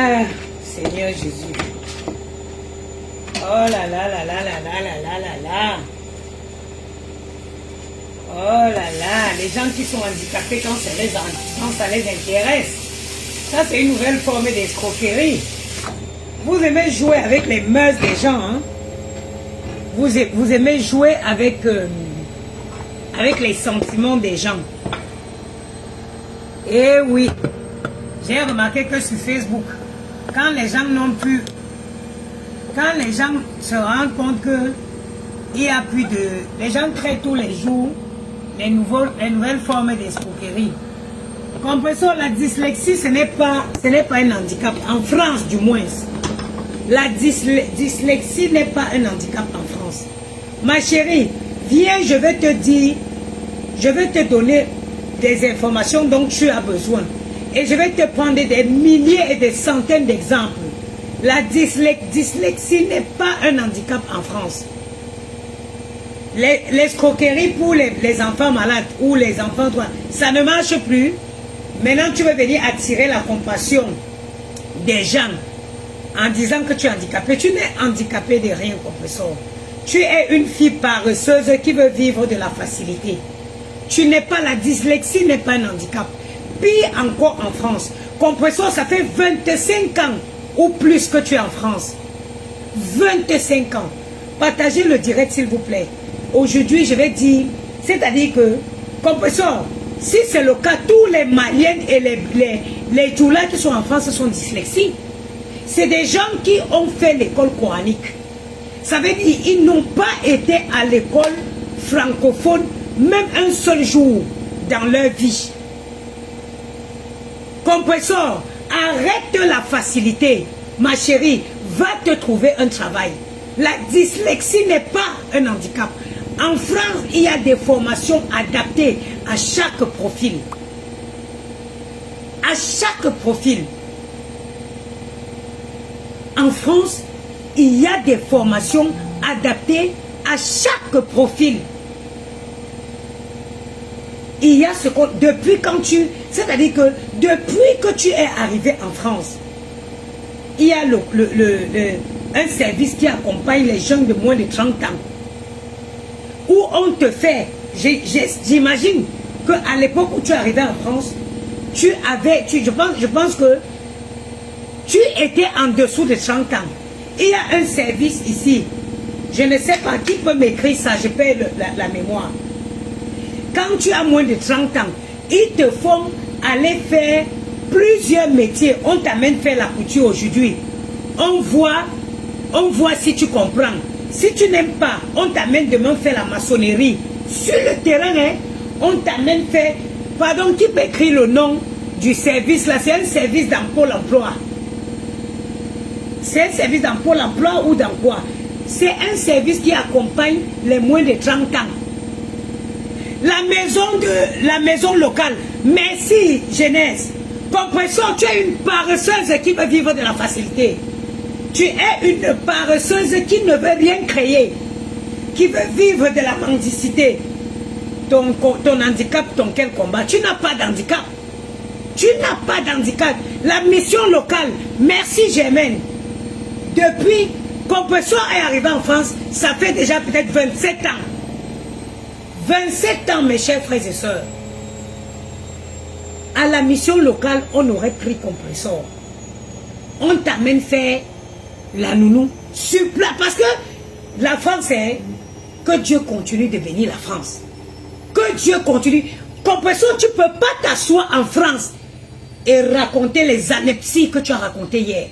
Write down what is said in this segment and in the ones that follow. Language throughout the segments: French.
Ah, Seigneur Jésus. Oh là là là là là là là là là là. Oh là là, les gens qui sont handicapés quand ça les intéresse. Ça, c'est une nouvelle forme d'escroquerie. Vous aimez jouer avec les mœurs des gens, hein? Vous aimez jouer avec les sentiments des gens. Et oui, j'ai remarqué que sur Facebook, quand les gens n'ont plus, quand les gens se rendent compte que il y a plus de, les gens créent tous les jours les nouvelles formes d'escroquerie. Comprenez, la dyslexie, ce n'est pas un handicap, en France du moins. La dyslexie n'est pas un handicap en France. Ma chérie, viens, je vais te dire, je vais te donner des informations dont tu as besoin. Et je vais te prendre des milliers et des centaines d'exemples. La dyslexie n'est pas un handicap en France. L'escroquerie pour les enfants malades ou les enfants droits, ça ne marche plus. Maintenant, tu veux venir attirer la compassion des gens en disant que tu es handicapé. Tu n'es handicapé de rien, professeur. Tu es une fille paresseuse qui veut vivre de la facilité. Tu n'es pas, la dyslexie n'est pas un handicap. Pire encore en France. Compresseur, ça fait 25 ans ou plus que tu es en France. 25 ans. Partagez le direct, s'il vous plaît. Aujourd'hui, je vais dire, c'est-à-dire que, compresseur, si c'est le cas, tous les Maliens et les Djoula qui sont en France sont dyslexiques. C'est des gens qui ont fait l'école coranique. Ça veut dire qu'ils n'ont pas été à l'école francophone même un seul jour dans leur vie. Compresseur, arrête la facilité. Ma chérie, va te trouver un travail. La dyslexie n'est pas un handicap. En France, il y a des formations adaptées à chaque profil. À chaque profil. En France, il y a des formations adaptées à chaque profil. Il y a ce qu'on... Depuis quand tu... C'est-à-dire que depuis que tu es arrivé en France, il y a un service qui accompagne les gens de moins de 30 ans. Où on te fait... J'imagine qu'à l'époque où tu es arrivé en France, tu avais... Je pense que tu étais en dessous de 30 ans. Il y a un service ici. Je ne sais pas qui peut m'écrire ça, je perds la mémoire. Quand tu as moins de 30 ans, ils te font aller faire plusieurs métiers. On t'amène faire la couture aujourd'hui. On voit si tu comprends. Si tu n'aimes pas, on t'amène demain faire la maçonnerie. Sur le terrain, hein, on t'amène faire... Pardon, qui peut écrire le nom du service là? C'est un service dans Pôle emploi. C'est un service dans Pôle emploi ou dans quoi? C'est un service qui accompagne les moins de 30 ans. La maison locale. Merci, jeunesse. Compresseur, tu es une paresseuse qui veut vivre de la facilité. Tu es une paresseuse qui ne veut rien créer. Qui veut vivre de la mendicité. Ton handicap, ton quel combat? Tu n'as pas d'handicap. Tu n'as pas d'handicap. La mission locale. Merci, Germaine. Depuis Compresseur est arrivé en France, ça fait déjà peut-être 27 ans. 27 ans, mes chers frères et sœurs. À la mission locale, on aurait pris Compresseur. On t'amène faire la nounou sur place. Parce que la France, c'est que Dieu continue de bénir la France. Que Dieu continue. Compresseur, tu ne peux pas t'asseoir en France et raconter les anepsies que tu as racontées hier.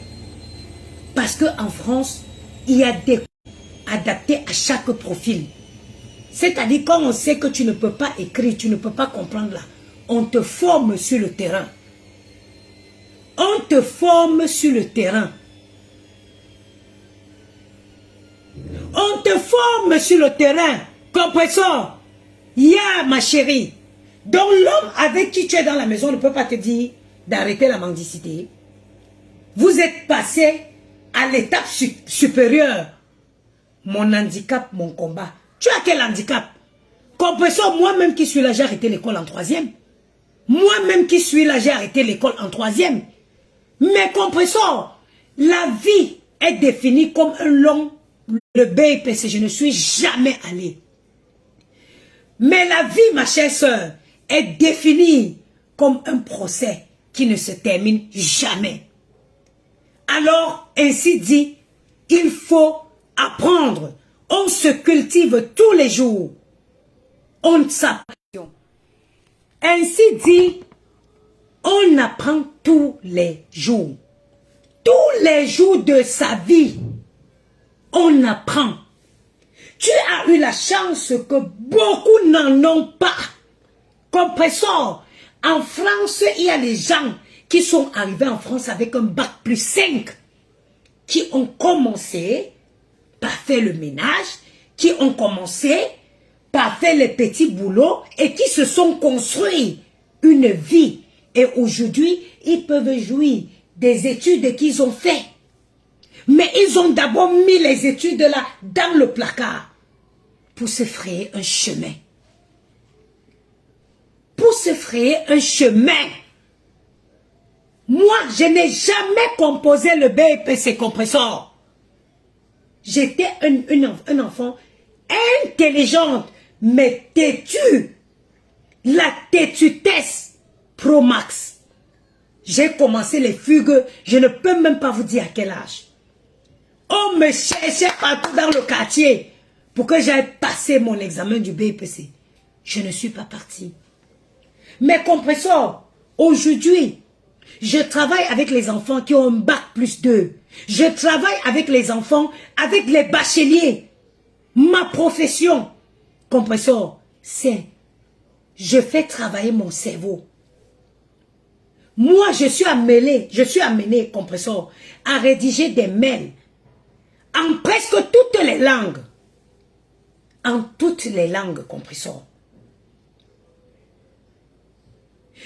Parce qu'en France, il y a des adaptés à chaque profil. C'est-à-dire quand on sait que tu ne peux pas écrire, tu ne peux pas comprendre là, on te forme sur le terrain. On te forme sur le terrain. On te forme sur le terrain. Compresseur, ya ma chérie. Donc l'homme avec qui tu es dans la maison ne peut pas te dire d'arrêter la mendicité. Vous êtes passé à l'étape supérieure. Mon handicap, mon combat. Tu as quel handicap? Compresseur, moi-même qui suis là, j'ai arrêté l'école en 3e. Moi-même qui suis là, j'ai arrêté l'école en 3e. Mes compresseurs, la vie est définie comme un long, le BIPC, je ne suis jamais allé. Mais la vie, ma chère sœur, est définie comme un procès qui ne se termine jamais. Alors, ainsi dit, il faut apprendre. On se cultive tous les jours. On s'apprend. Ainsi dit, on apprend tous les jours. Tous les jours de sa vie, on apprend. Tu as eu la chance que beaucoup n'en ont pas. Compresseur, en France, il y a des gens qui sont arrivés en France avec un bac plus 5, qui ont commencé par faire le ménage, qui ont commencé par faire les petits boulots et qui se sont construits une vie. Et aujourd'hui, ils peuvent jouir des études qu'ils ont faites. Mais ils ont d'abord mis les études là dans le placard pour se frayer un chemin. Pour se frayer un chemin. Moi, je n'ai jamais composé le BIPC compresseur. J'étais un enfant intelligente, mais têtu. La têtutesse pro max. J'ai commencé les fugues, je ne peux même pas vous dire à quel âge. On me cherchait partout dans le quartier pour que j'aille passer mon examen du BIPC. Je ne suis pas partie. Mes compresseurs, aujourd'hui, je travaille avec les enfants qui ont un bac plus 2. Je travaille avec les enfants, avec les bacheliers. Ma profession, compresseur, c'est je fais travailler mon cerveau. Moi, je suis amené, compresseur, à rédiger des mails en presque toutes les langues. En toutes les langues, compresseur.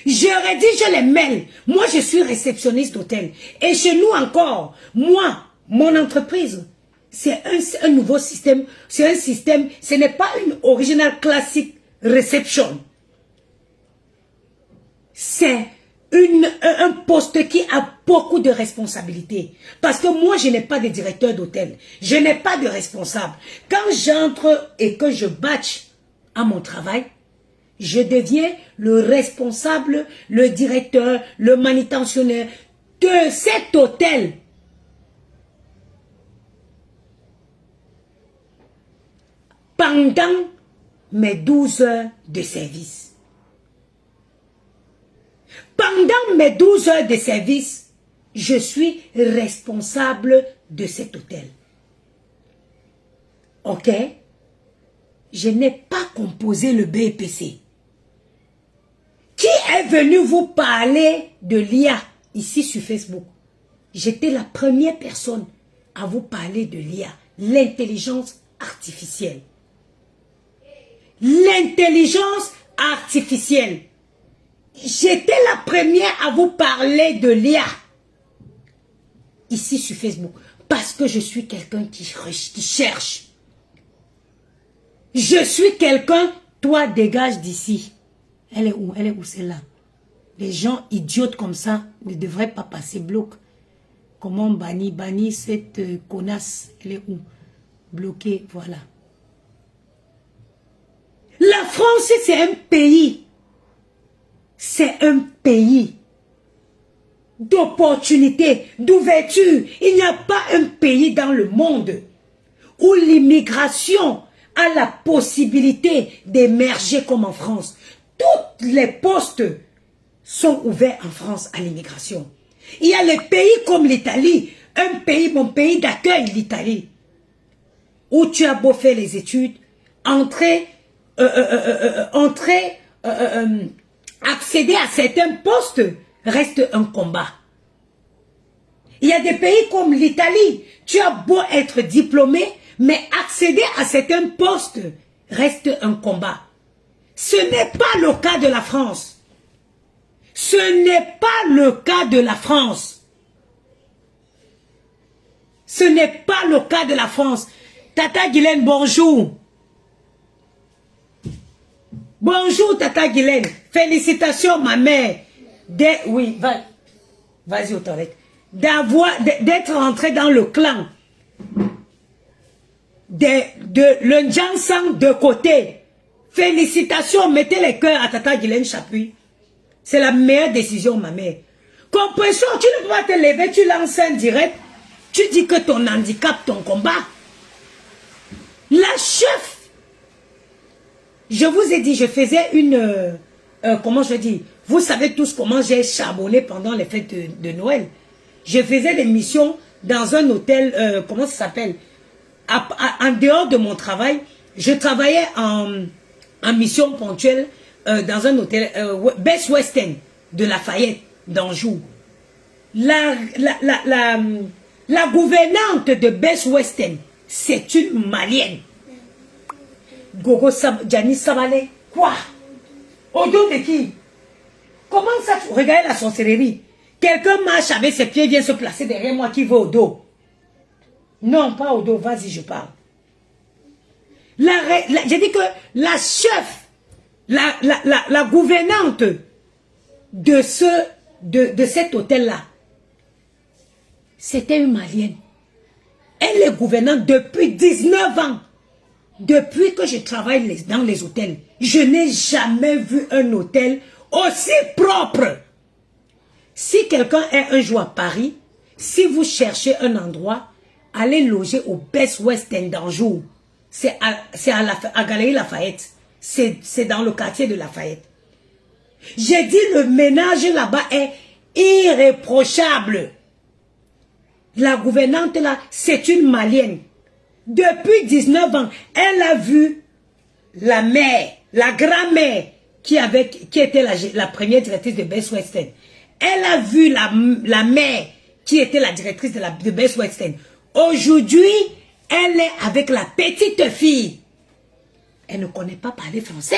Je rédige les mails. Moi, je suis réceptionniste d'hôtel. Et chez nous encore, moi, mon entreprise, c'est un nouveau système. C'est un système, ce n'est pas une original classique reception. C'est un poste qui a beaucoup de responsabilités. Parce que moi, je n'ai pas de directeur d'hôtel. Je n'ai pas de responsable. Quand j'entre et que je batch à mon travail, je deviens le responsable, le directeur, le manutentionnaire de cet hôtel. Pendant mes 12 heures de service. Pendant mes 12 heures de service, je suis responsable de cet hôtel. Ok? Je n'ai pas composé le BIPC. Qui est venu vous parler de l'IA ici sur Facebook? J'étais la première personne à vous parler de l'IA, l'intelligence artificielle. L'intelligence artificielle. J'étais la première à vous parler de l'IA ici sur Facebook parce que je suis quelqu'un qui cherche. Je suis quelqu'un, toi dégage d'ici. Elle est où? Elle est où celle-là? Les gens idiotes comme ça ne devraient pas passer bloc. Comment bannir cette connasse? Elle est où? Bloquée, voilà. La France, c'est un pays. C'est un pays d'opportunités, d'ouverture. Il n'y a pas un pays dans le monde où l'immigration a la possibilité d'émerger comme en France. Tous les postes sont ouverts en France à l'immigration. Il y a les pays comme l'Italie, un pays, mon pays d'accueil, l'Italie, où tu as beau faire les études, accéder à certains postes reste un combat. Il y a des pays comme l'Italie, tu as beau être diplômé, mais accéder à certains postes reste un combat. Ce n'est pas le cas de la France. Ce n'est pas le cas de la France. Ce n'est pas le cas de la France. Tata Guylaine, bonjour. Bonjour Tata Guylaine. Félicitations ma mère. Oui, vas-y aux toilettes. d'être rentré dans le clan de le Jansan de côté. Félicitations, mettez les cœurs à Tata Guylaine Chapuis. C'est la meilleure décision, ma mère. Compréhension, tu ne peux pas te lever, tu lances un direct, tu dis que ton handicap, ton combat. La chef, je vous ai dit, je faisais une, comment je dis, vous savez tous comment j'ai charbonné pendant les fêtes de Noël. Je faisais des missions dans un hôtel, comment ça s'appelle, en dehors de mon travail, je travaillais en mission ponctuelle dans un hôtel, Best Western de Lafayette, d'Anjou. La gouvernante de Best Western, c'est une malienne. Gogo Janice Sabalé. Quoi? Au dos de qui? Comment ça? Regardez la sorcellerie. Quelqu'un marche avec ses pieds, vient se placer derrière moi qui va au dos. Non, pas au dos, vas-y, je parle. J'ai dit que la chef, la gouvernante de cet hôtel-là, c'était une malienne. Elle est gouvernante depuis 19 ans. Depuis que je travaille dans les hôtels, je n'ai jamais vu un hôtel aussi propre. Si quelqu'un est un jour à Paris, si vous cherchez un endroit, allez loger au Best Western d'Anjou. C'est à Galerie Lafayette. C'est dans le quartier de Lafayette. J'ai dit le ménage là-bas est irréprochable. La gouvernante là, c'est une malienne. Depuis 19 ans, elle a vu la mère, la grand-mère qui était la première directrice de Best Western. Elle a vu la mère qui était la directrice de Best Western. Aujourd'hui, elle est avec la petite fille. Elle ne connaît pas parler français.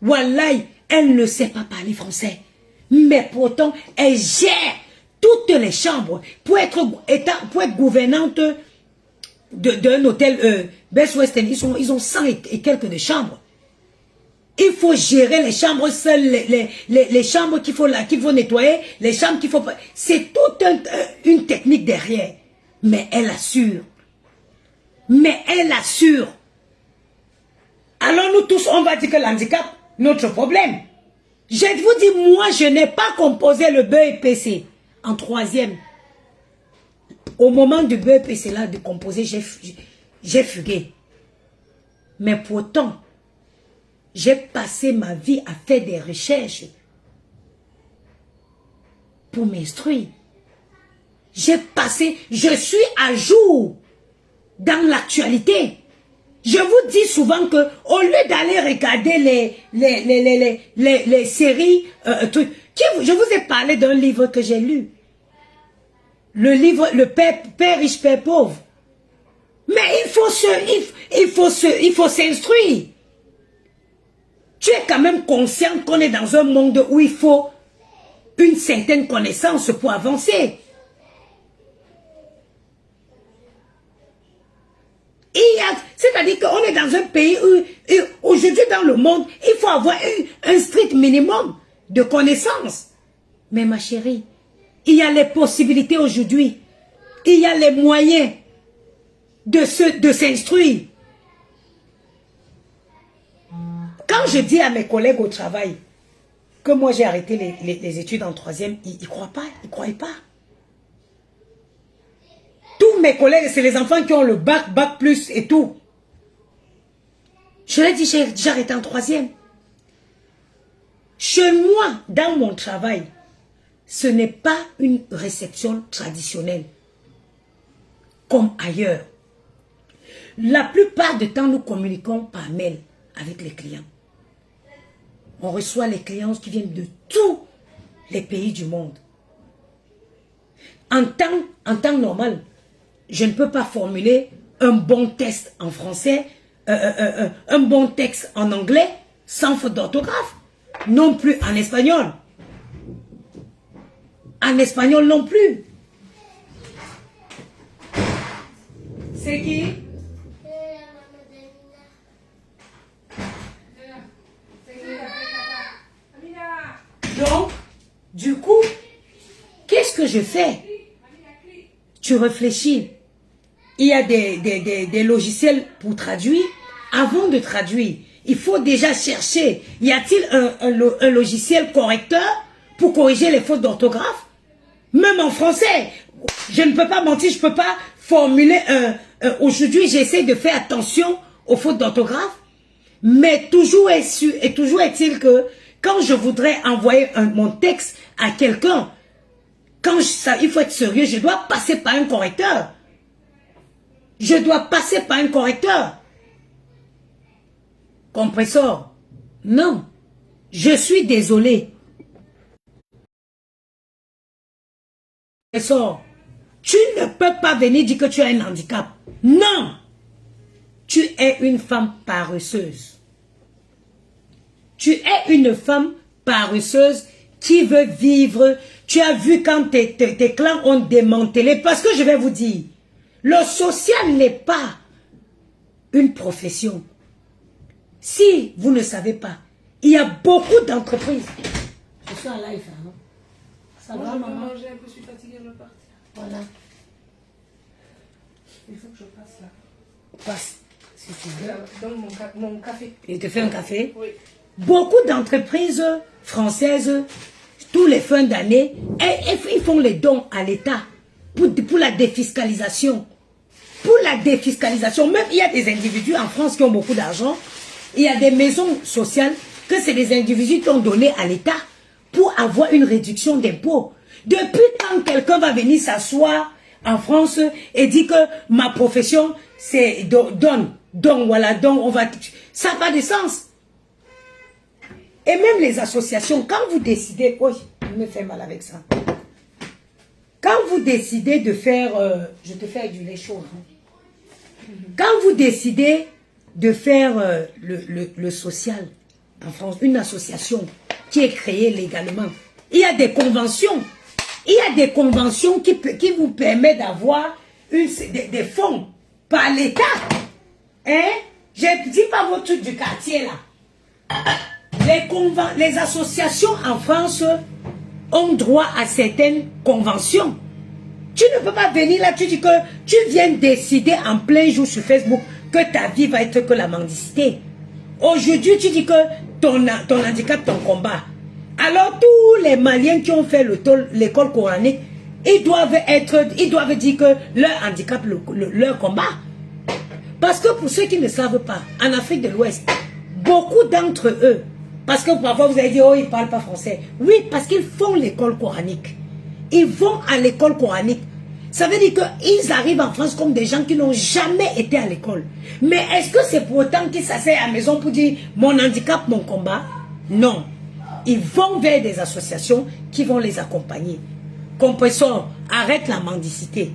Wallahi, elle ne sait pas parler français. Mais pourtant, elle gère toutes les chambres pour être gouvernante d'un hôtel Best Western. Ils ont 100 et quelques de chambres. Il faut gérer les chambres seules, les chambres qu'il faut nettoyer, les chambres qu'il faut... C'est toute une technique derrière. Mais elle assure. Mais elle assure. Alors nous tous, on va dire que l'handicap, notre problème. Je vous dis, moi, je n'ai pas composé le BEPC en 3e. Au moment du BEPC là, de composer, j'ai fugué. Mais pourtant, j'ai passé ma vie à faire des recherches pour m'instruire. Je suis à jour dans l'actualité. Je vous dis souvent que au lieu d'aller regarder les séries, je vous ai parlé d'un livre que j'ai lu. Le livre, le Père riche, Père pauvre. Mais il faut s'instruire. Tu es quand même conscient qu'on est dans un monde où il faut une certaine connaissance pour avancer. C'est-à-dire qu'on est dans un pays où aujourd'hui dans le monde, il faut avoir un strict minimum de connaissances. Mais ma chérie, il y a les possibilités aujourd'hui. Il y a les moyens de s'instruire. Quand je dis à mes collègues au travail que moi j'ai arrêté les études en 3e, ils ne croient pas, ils ne croient pas. Tous mes collègues, c'est les enfants qui ont le bac plus et tout. Je leur ai dit, j'ai arrêté en 3e. Chez moi, dans mon travail, ce n'est pas une réception traditionnelle comme ailleurs. La plupart du temps, nous communiquons par mail avec les clients. On reçoit les clients qui viennent de tous les pays du monde. En temps normal, je ne peux pas formuler un bon texte en français, un bon texte en anglais, sans faute d'orthographe. Non plus en espagnol. En espagnol non plus. C'est qui? Donc, du coup, qu'est-ce que je fais? tu réfléchis. Il y a des logiciels pour traduire. Avant de traduire, il faut déjà chercher, y a-t-il un logiciel correcteur pour corriger les fautes d'orthographe? Même en français, je ne peux pas mentir, je ne peux pas formuler aujourd'hui, j'essaie de faire attention aux fautes d'orthographe, mais toujours est-il que quand je voudrais envoyer mon texte à quelqu'un, il faut être sérieux, je dois passer par un correcteur. Je dois passer par un correcteur. Compresseur, non, je suis désolé. Compresseur, tu ne peux pas venir dire que tu as un handicap. Non, tu es une femme paresseuse. Tu es une femme paresseuse qui veut vivre. Tu as vu quand tes clans ont démantelé. Parce que je vais vous dire, le social n'est pas une profession. Si vous ne savez pas, il y a beaucoup d'entreprises. Je suis en live, hein? Ça va, maman? Manger un peu, je suis fatiguée, je vais partir. Voilà. Il faut que je passe là. Passe, si tu veux. Là, donne mon café. Il te fait un café? Oui. Beaucoup d'entreprises françaises, tous les fins d'année, ils font les dons à l'État pour la défiscalisation. Pour la défiscalisation, même il y a des individus en France qui ont beaucoup d'argent. Il y a des maisons sociales que c'est des individus qui ont donné à l'État pour avoir une réduction d'impôts. Depuis quand quelqu'un va venir s'asseoir en France et dit que ma profession c'est voilà, ça n'a pas de sens. Et même les associations, quand vous décidez, oh, je me fais mal avec ça. Quand vous décidez de faire, je te fais du lait chaud. Hein. Quand vous décidez de faire le social en France, une association qui est créée légalement, il y a des conventions. Il y a des conventions qui vous permettent d'avoir des fonds par l'État. Hein? Je ne dis pas votre truc du quartier là. Les associations en France ont droit à certaines conventions. Tu ne peux pas venir là, tu dis que tu viens décider en plein jour sur Facebook que ta vie va être que la mendicité. Aujourd'hui, tu dis que ton handicap, ton combat. Alors tous les Maliens qui ont fait l'école coranique, ils doivent dire que leur handicap, leur combat. Parce que pour ceux qui ne savent pas, en Afrique de l'Ouest, beaucoup d'entre eux, parce que parfois vous avez dit, oh, ils ne parlent pas français. Oui, parce qu'ils font l'école coranique. Ils vont à l'école coranique. Ça veut dire qu'ils arrivent en France comme des gens qui n'ont jamais été à l'école. Mais est-ce que c'est pour autant qu'ils s'asseyent à la maison pour dire, mon handicap, mon combat? Non. Ils vont vers des associations qui vont les accompagner. Compresseur, arrête la mendicité.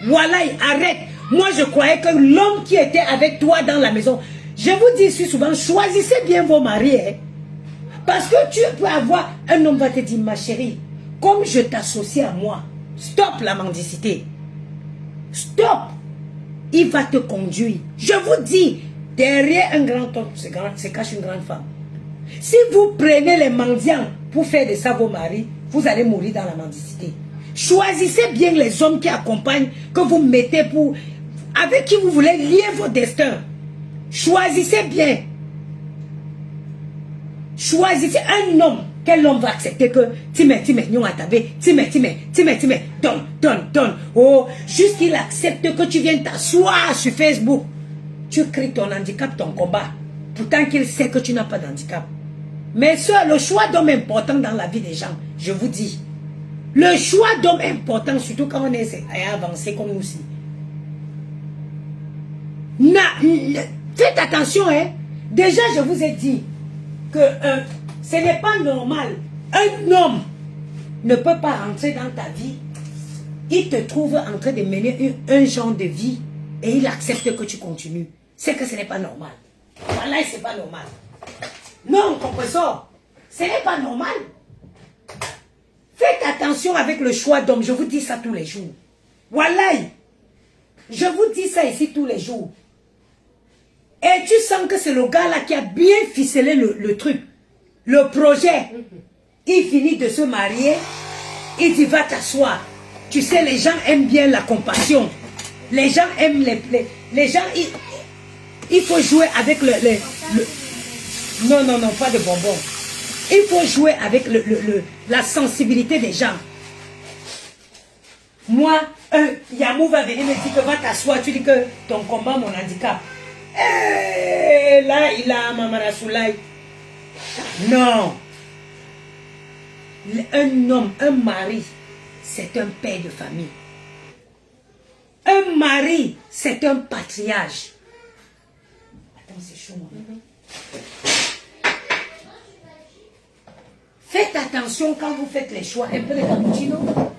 Voilà, arrête. Moi, je croyais que l'homme qui était avec toi dans la maison, je vous dis souvent, choisissez bien vos maris. Hein. Parce que tu peux avoir, un homme va te dire, ma chérie, comme je t'associe à moi, stop la mendicité. Stop. Il va te conduire. Je vous dis, derrière un grand homme se cache une grande femme. Si vous prenez les mendiants pour faire de ça vos maris, vous allez mourir dans la mendicité. Choisissez bien les hommes qui accompagnent, que vous mettez avec qui vous voulez lier vos destins. Choisissez bien. Choisissez un homme. Quel homme va accepter que donne. Oh, juste qu'il accepte que tu viennes t'asseoir sur Facebook. Tu cries ton handicap, ton combat. Pourtant qu'il sait que tu n'as pas d'handicap. Mais le choix d'homme est important dans la vie des gens. Je vous dis. Le choix d'homme est important, surtout quand on est avancé comme nous aussi. Faites attention, hein. Déjà, je vous ai dit que ce n'est pas normal. Un homme ne peut pas rentrer dans ta vie. Il te trouve en train de mener un genre de vie et il accepte que tu continues. C'est que ce n'est pas normal. Voilà, c'est pas normal. Non, compresseur, ce n'est pas normal. Faites attention avec le choix d'homme. Je vous dis ça tous les jours. Voilà. Je vous dis ça ici tous les jours. Et tu sens que c'est le gars là qui a bien ficelé le truc. Le projet. Il finit de se marier. Il dit va t'asseoir. Tu sais, les gens aiment bien la compassion. Les gens aiment les gens, il faut jouer avec non, non, non, pas de bonbons. Il faut jouer avec la sensibilité des gens. Moi, Yamou va venir me dire que va t'asseoir, tu dis que ton combat, mon handicap. Là, il a Mamara Soulaï. Non. Un homme, un mari, c'est un père de famille. Un mari, c'est un patriarche. Attends, c'est chaud, moi. Faites attention quand vous faites les choix. Un peu de cappuccino. Voilà,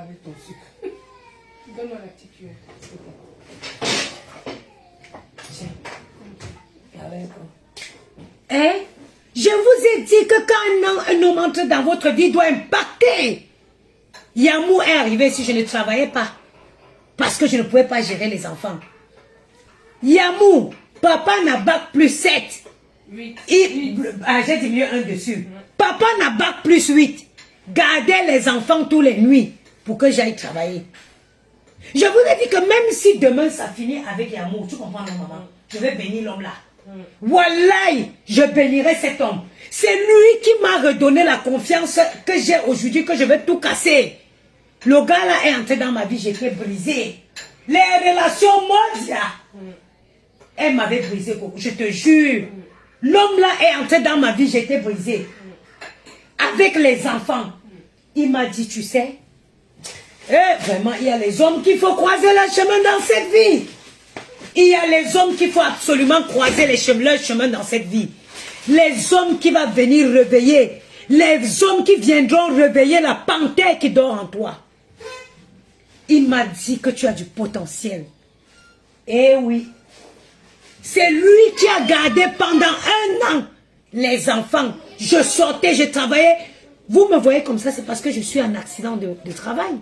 avec ton sucre. Donne-moi la petite cuillère. Hein? Je vous ai dit que quand un homme entre dans votre vie, il doit impacter. Yamou est arrivé si je ne travaillais pas. Parce que je ne pouvais pas gérer les enfants. Yamou, papa n'a bac plus 7. 8. J'ai diminué un dessus. Papa n'a bac plus 8. Gardez les enfants tous les nuits pour que j'aille travailler. Je vous ai dit que même si demain ça finit avec Yamou, tu comprends non maman? Je vais bénir l'homme là. Wallahi, je bénirai cet homme. C'est lui qui m'a redonné la confiance que j'ai aujourd'hui, que je vais tout casser. Le gars là est entré dans ma vie, j'étais brisé. Les relations mondiales, elle m'avait brisé, je te jure. L'homme là est entré dans ma vie, j'étais brisé. Avec les enfants, il m'a dit, tu sais, vraiment, il y a les hommes qu'il faut croiser le chemin dans cette vie. Il y a les hommes qu'il faut absolument croiser leur chemin dans cette vie. Les hommes qui vont venir réveiller. Les hommes qui viendront réveiller la panthère qui dort en toi. Il m'a dit que tu as du potentiel. Eh oui. C'est lui qui a gardé pendant 1 an les enfants. Je sortais, je travaillais. Vous me voyez comme ça, c'est parce que je suis en accident de travail.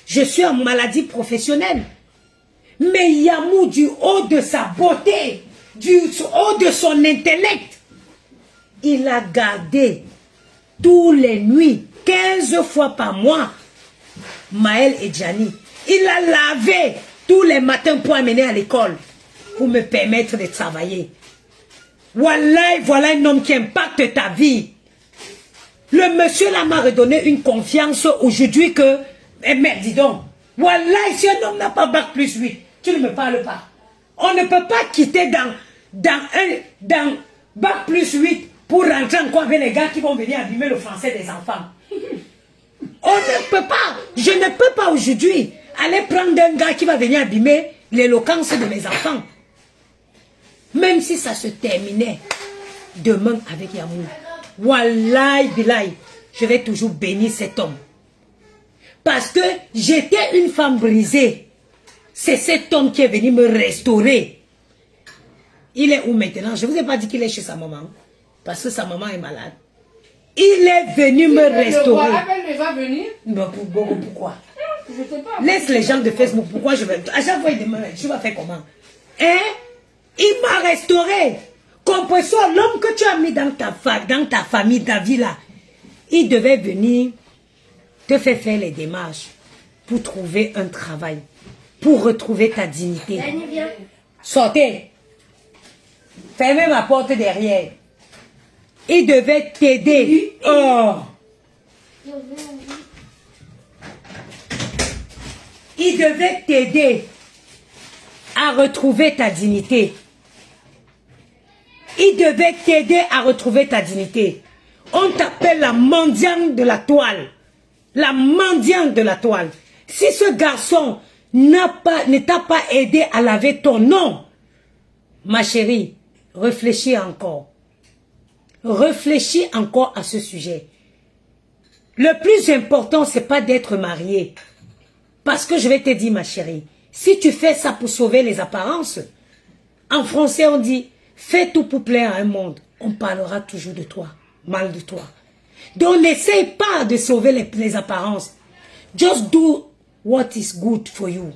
Je suis en maladie professionnelle. Mais Yamou, du haut de sa beauté, du haut de son intellect, il a gardé tous les nuits, 15 fois par mois, Maël et Gianni. Il a lavé tous les matins pour amener à l'école, pour me permettre de travailler. Voilà, voilà un homme qui impacte ta vie. Le monsieur là m'a redonné une confiance aujourd'hui que, mais dis donc, voilà, si un homme n'a pas bac plus 8, tu ne me parles pas. On ne peut pas quitter dans bac plus 8 pour rentrer encore avec les gars qui vont venir abîmer le français des enfants. On ne peut pas. Je ne peux pas aujourd'hui aller prendre un gars qui va venir abîmer l'éloquence de mes enfants. Même si ça se terminait demain avec Yamou. Wallahi billahi, je vais toujours bénir cet homme. Parce que j'étais une femme brisée. C'est cet homme qui est venu me restaurer. Il est où maintenant? Je ne vous ai pas dit qu'il est chez sa maman. Parce que sa maman est malade. Il est venu me restaurer. Appelle, va venir. Mais pourquoi? Je sais pas. Laisse les gens de Facebook. Pourquoi je vais... À chaque fois, il demande, tu vas faire comment? Hein? Il m'a restauré. Comprends-toi, l'homme que tu as mis dans ta famille, ta vie là, il devait venir te faire les démarches pour trouver un travail, pour retrouver ta dignité. Sortez. Fermez ma porte derrière. Il devait t'aider. Oh. Il devait t'aider à retrouver ta dignité. Il devait t'aider à retrouver ta dignité. On t'appelle la mendiante de la toile. La mendiante de la toile. Si ce garçon ne t'a pas aidé à laver ton nom, ma chérie, réfléchis encore. Réfléchis encore à ce sujet. Le plus important, c'est pas d'être marié. Parce que je vais te dire, ma chérie, si tu fais ça pour sauver les apparences, en français on dit, fais tout pour plaire à un monde. On parlera toujours de toi, mal de toi. Donc n'essaye pas de sauver les apparences. Just do what is good for you.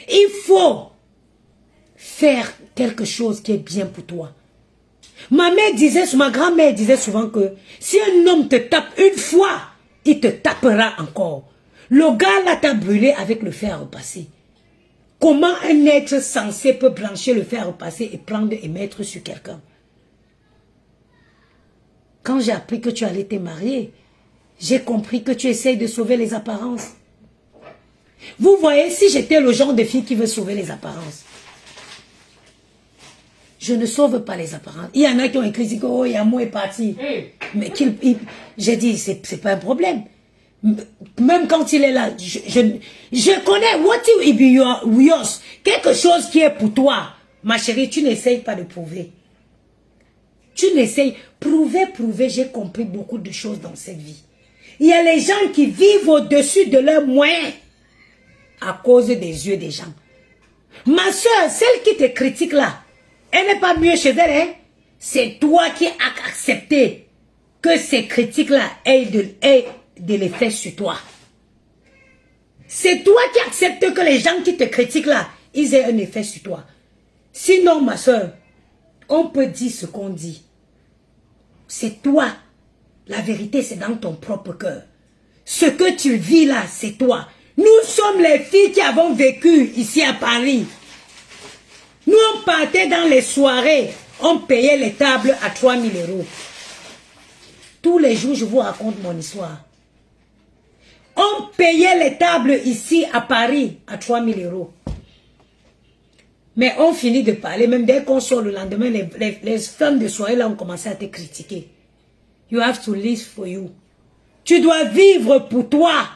Il faut faire quelque chose qui est bien pour toi. Ma grand-mère disait souvent que si un homme te tape une fois, il te tapera encore. Le gars là t'a brûlé avec le fer à repasser. Comment un être censé peut brancher le fer à repasser et prendre et mettre sur quelqu'un? Quand j'ai appris que tu allais te marier, j'ai compris que tu essayes de sauver les apparences. Vous voyez, si j'étais le genre de fille qui veut sauver les apparences, je ne sauve pas les apparences. Il y en a qui ont écrit que oh, Yamou est parti. Mais j'ai dit, c'est pas un problème. Même quand il est là, je connais what will be yours. Quelque chose qui est pour toi. Ma chérie, tu n'essayes pas de prouver. Tu n'essayes. Prouver, j'ai compris beaucoup de choses dans cette vie. Il y a les gens qui vivent au-dessus de leurs moyens à cause des yeux des gens. Ma soeur, celle qui te critique là, elle n'est pas mieux chez elle, hein? C'est toi qui as accepté que ces critiques-là aient de l'effet sur toi. C'est toi qui acceptes que les gens qui te critiquent là, ils aient un effet sur toi. Sinon, ma soeur, on peut dire ce qu'on dit. C'est toi. La vérité, c'est dans ton propre cœur. Ce que tu vis là, c'est toi. Nous sommes les filles qui avons vécu ici à Paris. Nous, on partait dans les soirées. On payait les tables à 3 000 €. Tous les jours, je vous raconte mon histoire. On payait les tables ici à Paris à 3 000 €. Mais on finit de parler. Même dès qu'on sort le lendemain, les femmes de soirée là ont commencé à te critiquer. You have to live for you. Tu dois vivre pour toi.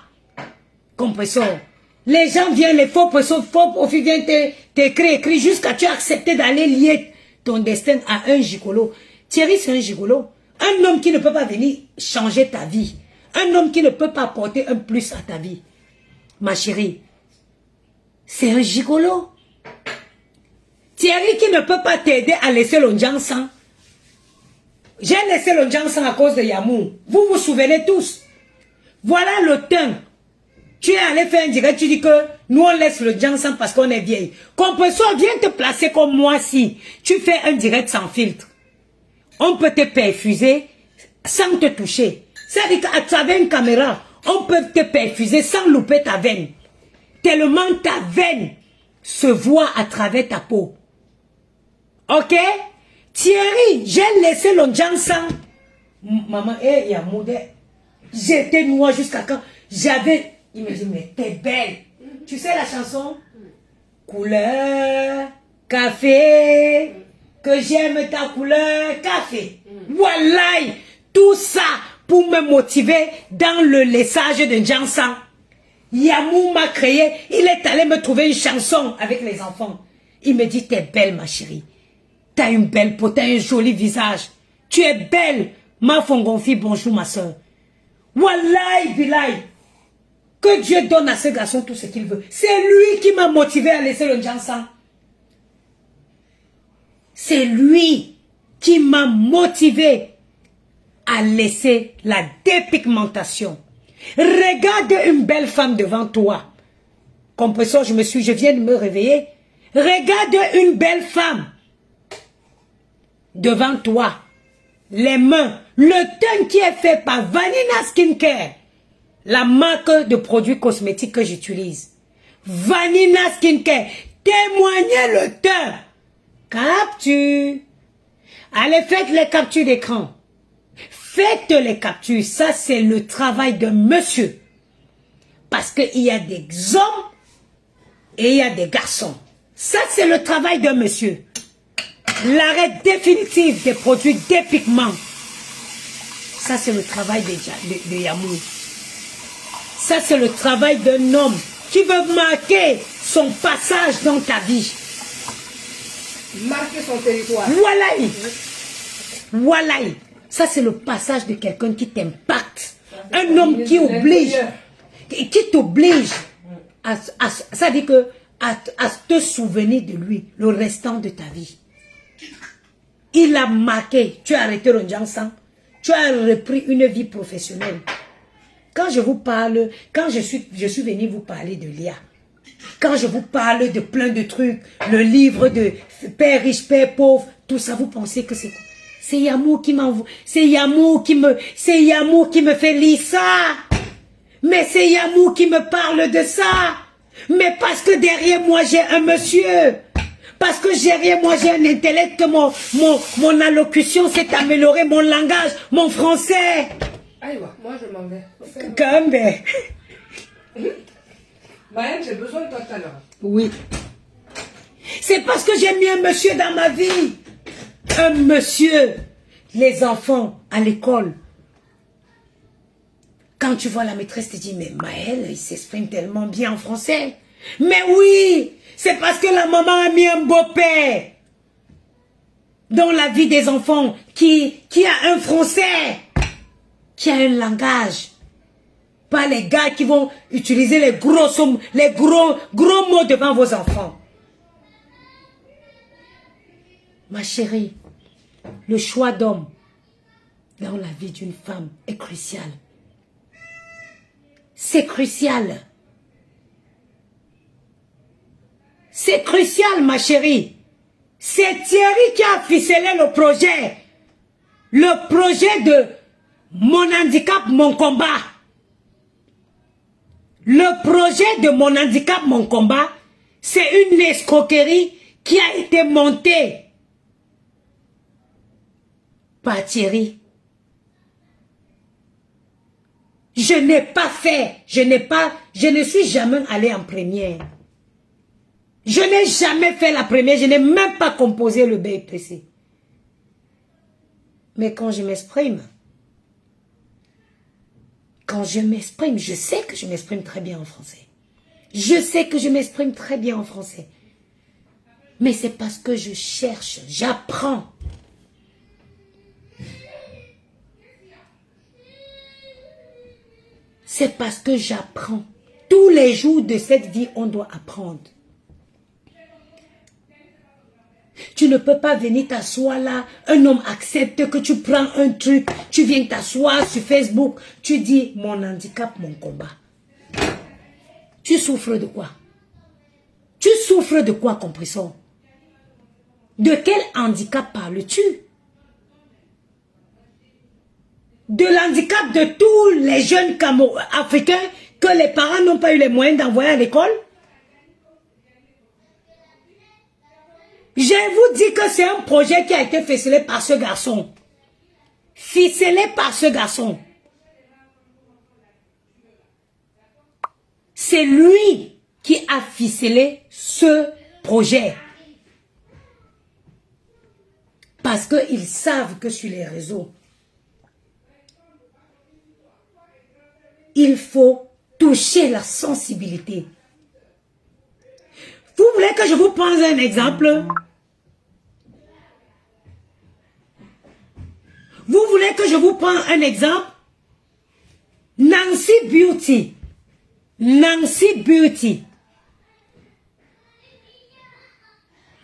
Compresseur. Les gens viennent, les faux profils viennent t'écrire jusqu'à tu as accepté d'aller lier ton destin à un gigolo. Thierry, c'est un gigolo. Un homme qui ne peut pas venir changer ta vie. Un homme qui ne peut pas apporter un plus à ta vie. Ma chérie, c'est un gigolo. Thierry qui ne peut pas t'aider à laisser l'onjansan. J'ai laissé l'onjansan à cause de Yamou. Vous vous souvenez tous. Voilà le temps. Tu es allé faire un direct, tu dis que nous on laisse le jansan parce qu'on est vieille. Compresseur, viens te placer comme moi si tu fais un direct sans filtre. On peut te perfuser sans te toucher. C'est-à-dire qu'à travers une caméra, on peut te perfuser sans louper ta veine. Tellement ta veine se voit à travers ta peau. Ok? Thierry, j'ai laissé le jansan. Maman, il y a modèle. J'étais noire jusqu'à quand j'avais... Il me dit, mais t'es belle. Tu sais la chanson? Couleur, café, que j'aime ta couleur, café. Voilà, tout ça pour me motiver dans le laissage de jansan. Yamou m'a créé, il est allé me trouver une chanson avec les enfants. Il me dit, t'es belle ma chérie. T'as une belle peau, t'as un joli visage. Tu es belle. Ma fongonfi, bonjour ma soeur. Wallahi billahi. Que Dieu donne à ce garçon tout ce qu'il veut. C'est lui qui m'a motivé à laisser le jansan. C'est lui qui m'a motivé à laisser la dépigmentation. Regarde une belle femme devant toi. Compresseur, je viens de me réveiller. Regarde une belle femme devant toi. Les mains, le teint qui est fait par Vanina Skincare. La marque de produits cosmétiques que j'utilise. Vanina Skincare. Témoignez le teint. Capture. Allez, faites les captures d'écran. Faites les captures. Ça, c'est le travail de monsieur. Parce qu'il y a des hommes et il y a des garçons. Ça, c'est le travail de monsieur. L'arrêt définitif des produits dépigments. Ça, c'est le travail de Yamou. Ça, c'est le travail d'un homme qui veut marquer son passage dans ta vie. Marquer son territoire. Voilà. Voilà. Ça, c'est le passage de quelqu'un qui t'impacte. Un homme qui oblige. Qui t'oblige ça dit que à te souvenir de lui le restant de ta vie. Il a marqué. Tu as arrêté le jansan. Tu as repris une vie professionnelle. Quand je vous parle, quand je suis venue vous parler de Lia, Quand je vous parle de plein de trucs, le livre de Père riche, Père pauvre, tout ça, vous pensez que c'est quoi? C'est Yamour qui m'envoie, c'est Yamour qui me fait lire ça. Mais c'est Yamour qui me parle de ça. Mais parce que derrière moi, j'ai un monsieur. Parce que derrière moi, j'ai un intellect, mon allocution s'est améliorée, mon langage, mon français. Allez, moi je m'en vais. Comme ben. Marianne, j'ai besoin de toi tout à l'heure. Oui. C'est parce que j'ai mis un monsieur dans ma vie. Un monsieur. Les enfants à l'école. Quand tu vois la maîtresse, tu te dis, mais Maël, il s'exprime tellement bien en français. Mais oui, c'est parce que la maman a mis un beau-père dans la vie des enfants qui a un français, qui a un langage. Pas les gars qui vont utiliser les gros mots devant vos enfants. Ma chérie, le choix d'homme dans la vie d'une femme est crucial. C'est crucial. C'est crucial, ma chérie. C'est Thierry qui a ficelé le projet. Le projet de mon handicap, mon combat. Le projet de mon handicap, mon combat, c'est une escroquerie qui a été montée par Thierry. Je n'ai pas fait, je ne suis jamais allée en première. Je n'ai jamais fait la première, je n'ai même pas composé le BPC. Mais quand je m'exprime, je sais que je m'exprime très bien en français. Je sais que je m'exprime très bien en français. Mais c'est parce que je cherche, j'apprends. C'est parce que j'apprends. Tous les jours de cette vie, on doit apprendre. Tu ne peux pas venir t'asseoir là, un homme accepte que tu prends un truc, tu viens t'asseoir sur Facebook, tu dis mon handicap, mon combat. Tu souffres de quoi? Tu souffres de quoi, comprisson? De quel handicap parles-tu? De l'handicap de tous les jeunes africains que les parents n'ont pas eu les moyens d'envoyer à l'école? Je vous dis que c'est un projet qui a été ficelé par ce garçon. Ficelé par ce garçon. C'est lui qui a ficelé ce projet. Parce qu'ils savent que sur les réseaux, il faut toucher la sensibilité. Vous voulez que je vous prenne un exemple? Vous voulez que je vous prenne un exemple? Nancy Beauty. Nancy Beauty.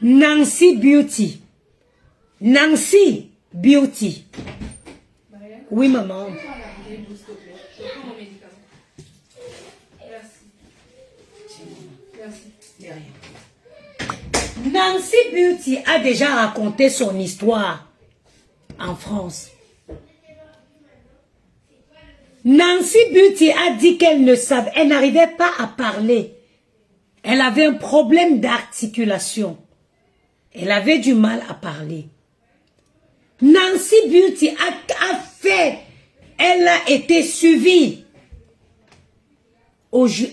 Nancy Beauty. Nancy Beauty. Oui, maman. Nancy Beauty a déjà raconté son histoire en France. Nancy Beauty a dit qu'elle ne savait, elle n'arrivait pas à parler. Elle avait un problème d'articulation. Elle avait du mal à parler. Nancy Beauty a fait, elle a été suivie.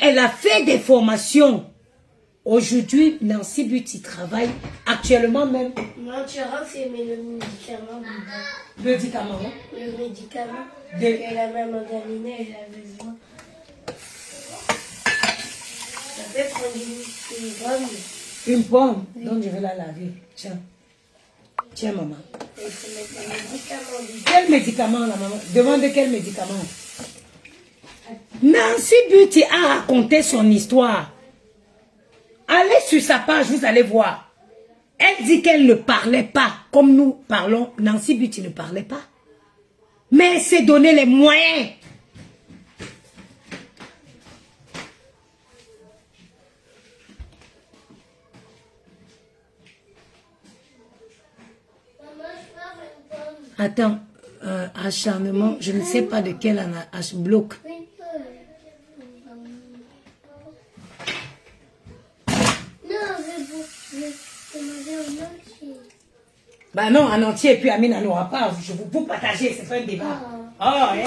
Elle a fait des formations. Aujourd'hui, Nancy Beauty travaille actuellement même. Moi, tu as renseigné le médicament. Le médicament. Le médicament. De... Elle avait magasiné, elle avait besoin. Ça fait prendre une pomme. Une pomme, donc je vais la laver. Tiens. Tiens, maman. Il faut mettre un médicament. Quel médicament, la maman? Demande quel médicament. Nancy Beauty a raconté son histoire. Allez sur sa page, vous allez voir. Elle dit qu'elle ne parlait pas comme nous parlons. Nancy Beauty ne parlait pas. Mais elle s'est donné les moyens. Attends, acharnement, je ne sais pas de quel bloc. Bah non, en entier, et puis Amine n'en aura pas. Je vous partager, c'est pas un débat. Oh, vas-y.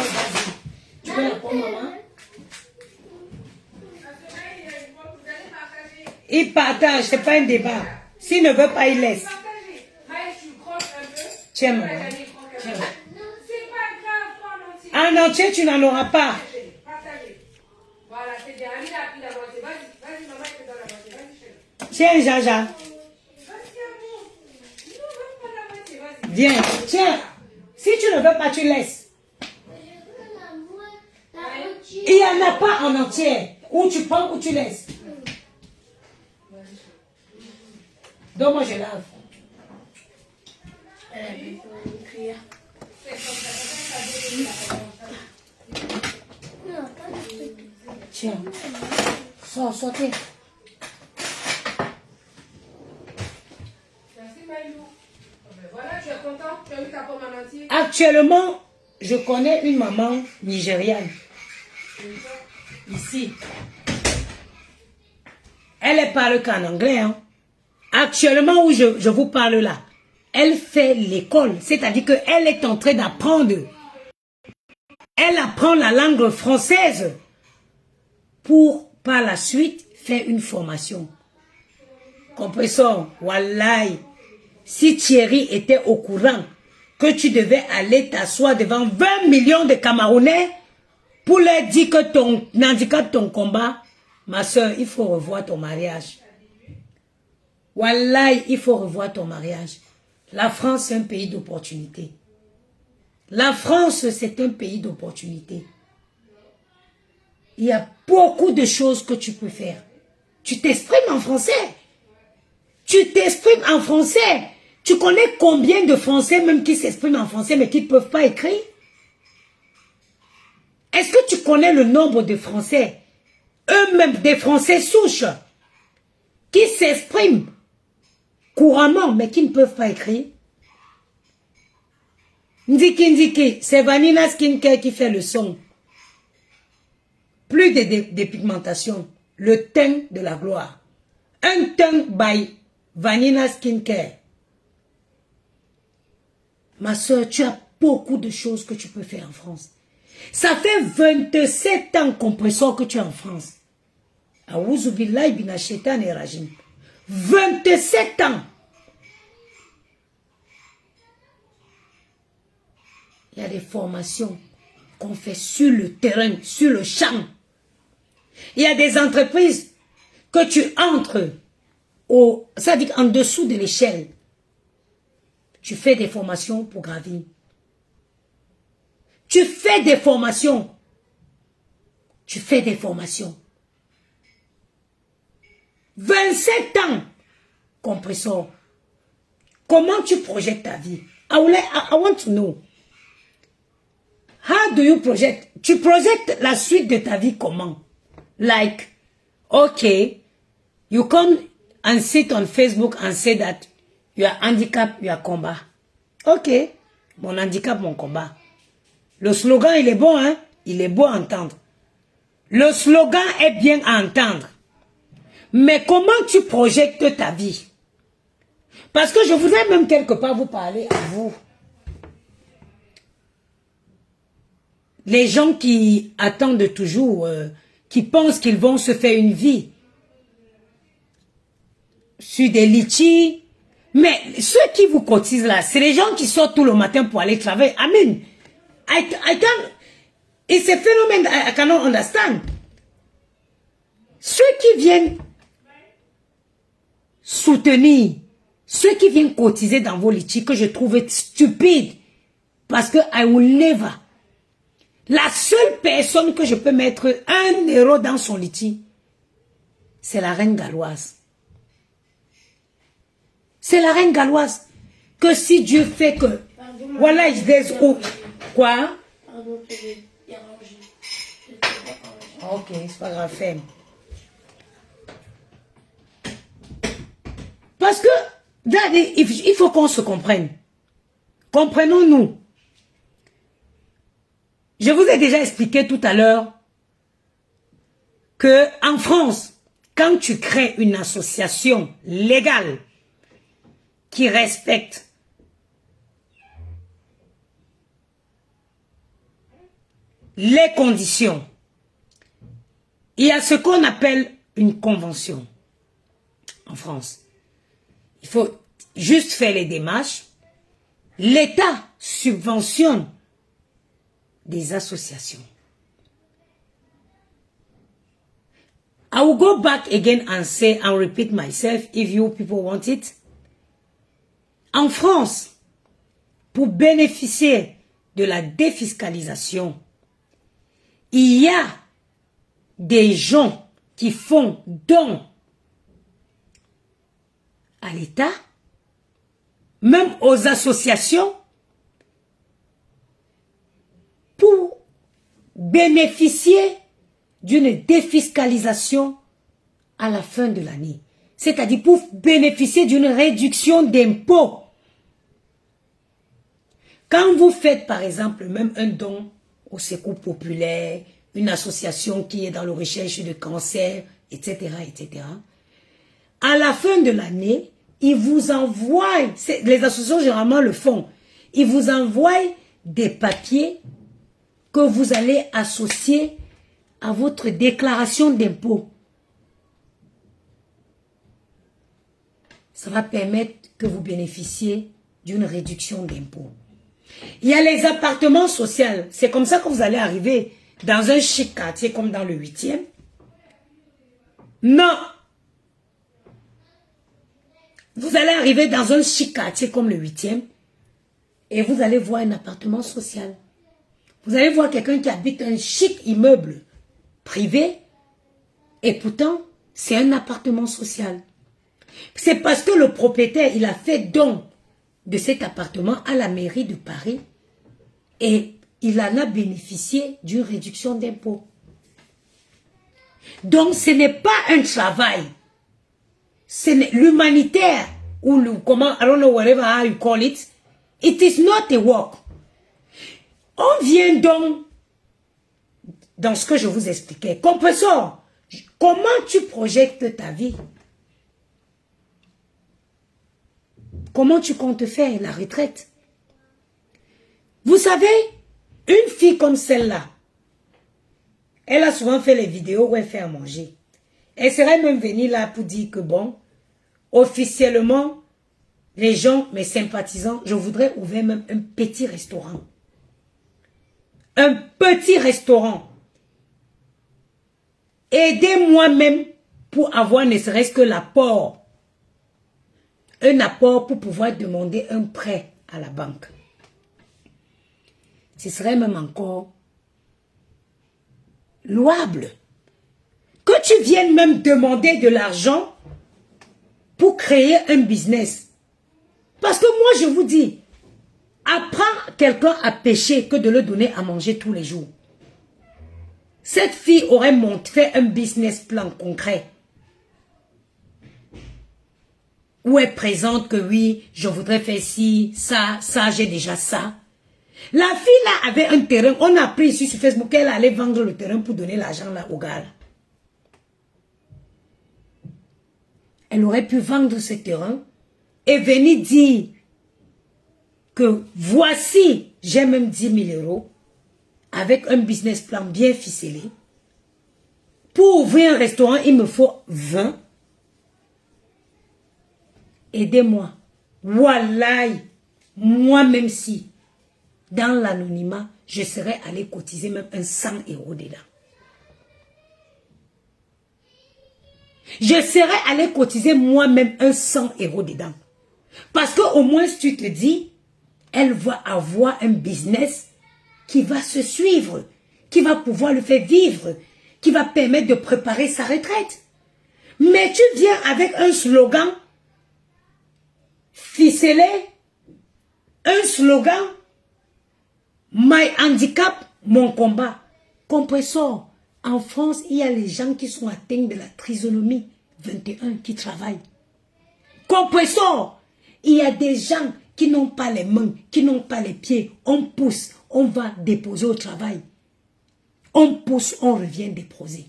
Tu veux la prendre, maman? Il partage, c'est pas un débat. S'il ne veut pas, il laisse. Tiens, maman. Tiens. En entier, tu n'en auras pas. Tiens, Jaja. Viens, tiens. Si tu ne veux pas, tu laisses. Il n'y en a pas en entier. Ou tu prends ou tu laisses. Donc moi je lave. Tiens. Sortez. Voilà, tu es content? Tu as eu ta pomme en entier? Actuellement, je connais une maman nigériane. Ici. Elle ne parle qu'en anglais. Hein. Actuellement où je vous parle là, elle fait l'école. C'est-à-dire qu'elle est en train d'apprendre. Elle apprend la langue française pour par la suite faire une formation. Compressor, wallahi. Si Thierry était au courant que tu devais aller t'asseoir devant 20 millions de Camerounais pour leur dire que ton handicap, ton combat, ma soeur, il faut revoir ton mariage. Wallahi, il faut revoir ton mariage. La France, c'est un pays d'opportunité. La France, c'est un pays d'opportunité. Il y a beaucoup de choses que tu peux faire. Tu t'exprimes en français. Tu t'exprimes en français. Tu connais combien de Français même qui s'expriment en français mais qui ne peuvent pas écrire? Est-ce que tu connais le nombre de Français, eux-mêmes des Français souches, qui s'expriment couramment mais qui ne peuvent pas écrire? Ndiki, c'est Vanilla Skincare qui fait le son. Plus de pigmentation. Le teint de la gloire. Un teint by Vanilla Skincare. Ma soeur, tu as beaucoup de choses que tu peux faire en France. Ça fait 27 ans, compresseur, que tu es en France. 27 ans. Il y a des formations qu'on fait sur le terrain, sur le champ. Il y a des entreprises que tu entres ça veut dire en dessous de l'échelle. Tu fais des formations pour gravir. Tu fais des formations. Tu fais des formations. 27 ans, compresseur. Comment tu projettes ta vie? I want to know. How do you project? Tu projettes la suite de ta vie comment? Like, okay, you come and sit on Facebook and say that you are handicap, you are combat. Ok, mon handicap, mon combat. Le slogan, il est bon, hein? Il est beau à entendre. Le slogan est bien à entendre. Mais comment tu projettes ta vie? Parce que je voudrais même quelque part vous parler à vous. Les gens qui attendent toujours, qui pensent qu'ils vont se faire une vie sur des litchis. Mais ceux qui vous cotisent là, c'est les gens qui sortent tout le matin pour aller travailler. Amen. I can't, it's a phénomène I cannot understand. Ceux qui viennent soutenir, ceux qui viennent cotiser dans vos litchis, que je trouve stupide, parce que I will never. La seule personne que je peux mettre 1 euro dans son litchi, c'est la reine galloise. C'est la reine galloise. Que si Dieu fait que... Voilà, quoi? Ok, c'est pas grave, ferme. Parce que, il faut qu'on se comprenne. Comprenons-nous. Je vous ai déjà expliqué tout à l'heure que en France, quand tu crées une association légale qui respecte les conditions, il y a ce qu'on appelle une convention en France. Il faut juste faire les démarches. L'État subventionne des associations. I will go back again and say and repeat myself if you people want it. En France, pour bénéficier de la défiscalisation, il y a des gens qui font don à l'État, même aux associations, pour bénéficier d'une défiscalisation à la fin de l'année. C'est-à-dire pour bénéficier d'une réduction d'impôts. Quand vous faites par exemple même un don au Secours populaire, une association qui est dans la recherche de cancer, etc., etc., à la fin de l'année, ils vous envoient, les associations généralement le font, ils vous envoient des papiers que vous allez associer à votre déclaration d'impôt. Ça va permettre que vous bénéficiez d'une réduction d'impôt. Il y a les appartements sociaux. C'est comme ça que vous allez arriver dans un chic quartier comme dans le 8e. Non. Vous allez arriver dans un chic quartier comme le 8e et vous allez voir un appartement social. Vous allez voir quelqu'un qui habite un chic immeuble privé et pourtant c'est un appartement social. C'est parce que le propriétaire, il a fait don de cet appartement à la mairie de Paris et il en a bénéficié d'une réduction d'impôt. Donc ce n'est pas un travail, c'est l'humanitaire ou le comment, I don't know whatever how you call it, it is not a work. On vient donc dans ce que je vous expliquais. Compresseur, comment tu projettes ta vie? Comment tu comptes faire la retraite? Vous savez, une fille comme celle-là, elle a souvent fait les vidéos où elle fait à manger. Elle serait même venue là pour dire que bon, officiellement, les gens, mes sympathisants, je voudrais ouvrir même un petit restaurant. Un petit restaurant. Aidez-moi même pour avoir ne serait-ce que l'apport. Un apport pour pouvoir demander un prêt à la banque. Ce serait même encore louable. Que tu viennes même demander de l'argent pour créer un business. Parce que moi je vous dis, apprends quelqu'un à pêcher que de le donner à manger tous les jours. Cette fille aurait fait un business plan concret. Où elle présente que oui, je voudrais faire ci, ça, j'ai déjà ça. La fille là avait un terrain, on a pris ici sur Facebook qu'elle allait vendre le terrain pour donner l'argent là au gars. Elle aurait pu vendre ce terrain et venir dire que voici, j'ai même 10 000 euros avec un business plan bien ficelé. Pour ouvrir un restaurant, il me faut 20. Aidez-moi. Wallahi, moi-même si, dans l'anonymat, je serais allé cotiser même un 100 € dedans. Je serais allé cotiser moi-même un 100 € dedans. Parce qu'au moins, tu te dis, elle va avoir un business qui va se suivre, qui va pouvoir le faire vivre, qui va permettre de préparer sa retraite. Mais tu viens avec un slogan ficelé, un slogan, my handicap, mon combat. Compresseur, en France, il y a les gens qui sont atteints de la trisomie 21 qui travaillent. Compresseur, il y a des gens qui n'ont pas les mains, qui n'ont pas les pieds. On pousse, on va déposer au travail. On pousse, on revient déposer.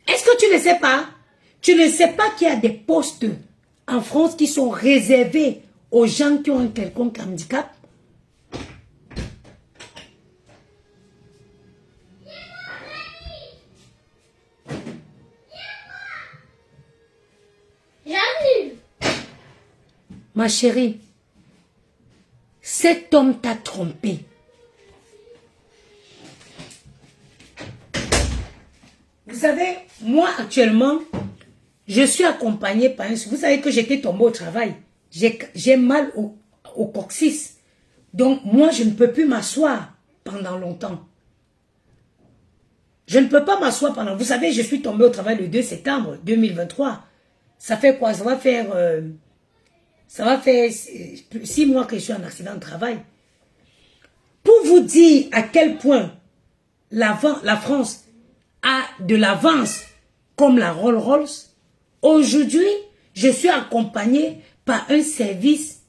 Est-ce que tu ne sais pas? Tu ne sais pas qu'il y a des postes en France qui sont réservés aux gens qui ont un quelconque handicap? J'arrive. Ma chérie, cet homme t'a trompé. Vous savez, moi actuellement, je suis accompagnée par un... Vous savez que j'étais tombée au travail. J'ai mal au coccyx. Donc, moi, je ne peux plus m'asseoir pendant longtemps. Je ne peux pas m'asseoir pendant... Vous savez, je suis tombée au travail le 2 septembre 2023. Ça fait quoi? Ça va faire 6 mois que je suis en accident de travail. Pour vous dire à quel point la France a de l'avance comme la Rolls-Royce, aujourd'hui, je suis accompagnée par un service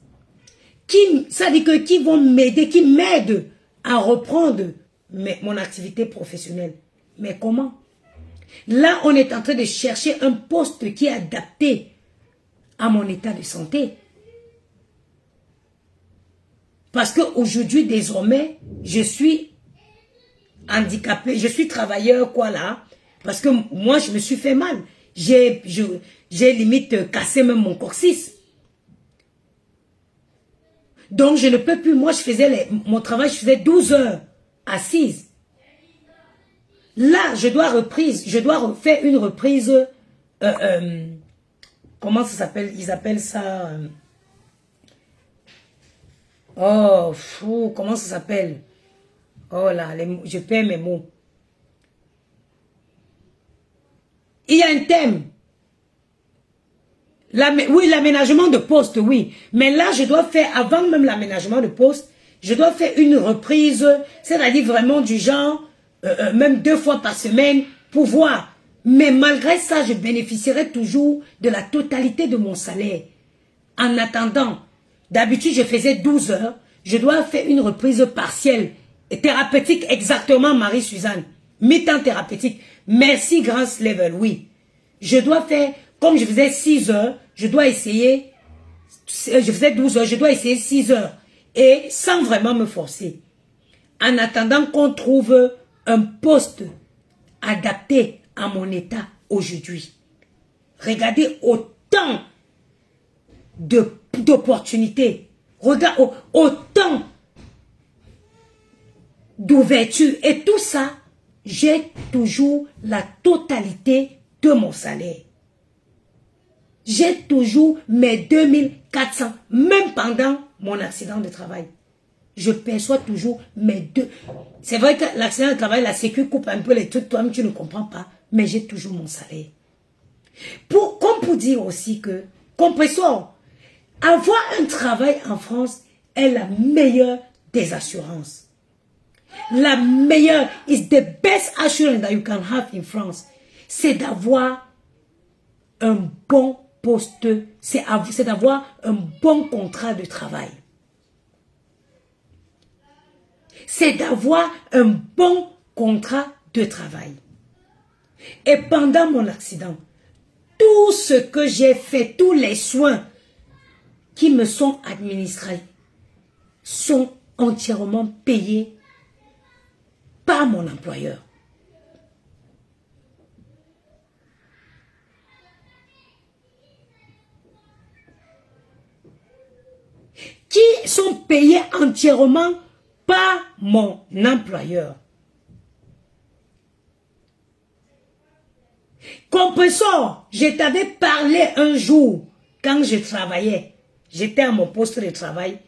ça dit que qui vont m'aider, qui m'aide à reprendre mon activité professionnelle. Mais comment? Là, on est en train de chercher un poste qui est adapté à mon état de santé. Parce qu'aujourd'hui, désormais, je suis handicapé, je suis travailleur, quoi là. Parce que moi, je me suis fait mal. J'ai limite cassé même mon coccyx. Donc, je ne peux plus. Moi, je faisais mon travail, je faisais 12 heures assise. Là, je dois refaire une reprise. Comment ça s'appelle? Ils appellent ça... oh, fou, comment ça s'appelle? Oh là, je perds mes mots. Il y a un thème. Oui, l'aménagement de poste, oui. Mais là, je dois faire, avant même l'aménagement de poste, je dois faire une reprise, c'est-à-dire vraiment du genre, même 2 fois par semaine, pour voir. Mais malgré ça, je bénéficierai toujours de la totalité de mon salaire. En attendant, d'habitude, je faisais 12 heures. Je dois faire une reprise partielle, thérapeutique, exactement, Marie-Suzanne. Mi-temps thérapeutique. Merci, Grand Level, oui. Je dois faire, comme je faisais 6 heures, je dois essayer, je faisais 12 heures, je dois essayer 6 heures. Et sans vraiment me forcer. En attendant qu'on trouve un poste adapté à mon état aujourd'hui. Regardez autant d'opportunités. Regarde autant d'ouverture. Et tout ça, j'ai toujours la totalité de mon salaire. J'ai toujours mes 2400, même pendant mon accident de travail. Je perçois toujours mes 2. C'est vrai que l'accident de travail, la sécu coupe un peu les trucs, toi-même tu ne comprends pas, mais j'ai toujours mon salaire. Comme pour dire aussi que, compresseur, avoir un travail en France est la meilleure des assurances. La meilleure, is the best assurance that you can have in France. C'est d'avoir un bon poste, c'est d'avoir un bon contrat de travail. C'est d'avoir un bon contrat de travail. Et pendant mon accident, tout ce que j'ai fait, tous les soins qui me sont administrés sont entièrement payés par mon employeur. Qui sont payés entièrement par mon employeur. Compresseur, je t'avais parlé un jour, quand je travaillais, j'étais à mon poste de travail,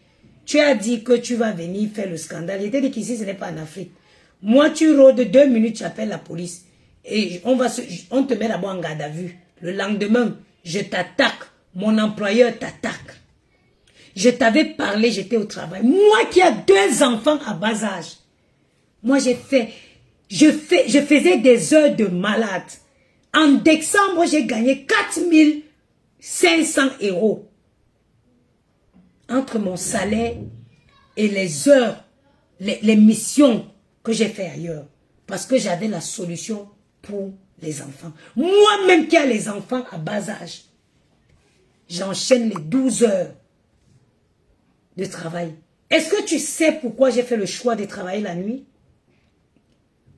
tu as dit que tu vas venir faire le scandale. Je t'ai dit qu'ici, ce n'est pas en Afrique. Moi, tu rôdes 2 minutes, tu appelles la police. Et on te met d'abord en garde à vue. Le lendemain, je t'attaque. Mon employeur t'attaque. Je t'avais parlé, j'étais au travail. Moi qui ai 2 enfants à bas âge. Moi, je faisais des heures de malade. En décembre, j'ai gagné 4500 €. Entre mon salaire et les heures les missions que j'ai fait ailleurs. Parce que j'avais la solution pour les enfants. Moi-même qui ai les enfants à bas âge, j'enchaîne les 12 heures de travail. Est-ce que tu sais pourquoi j'ai fait le choix de travailler la nuit?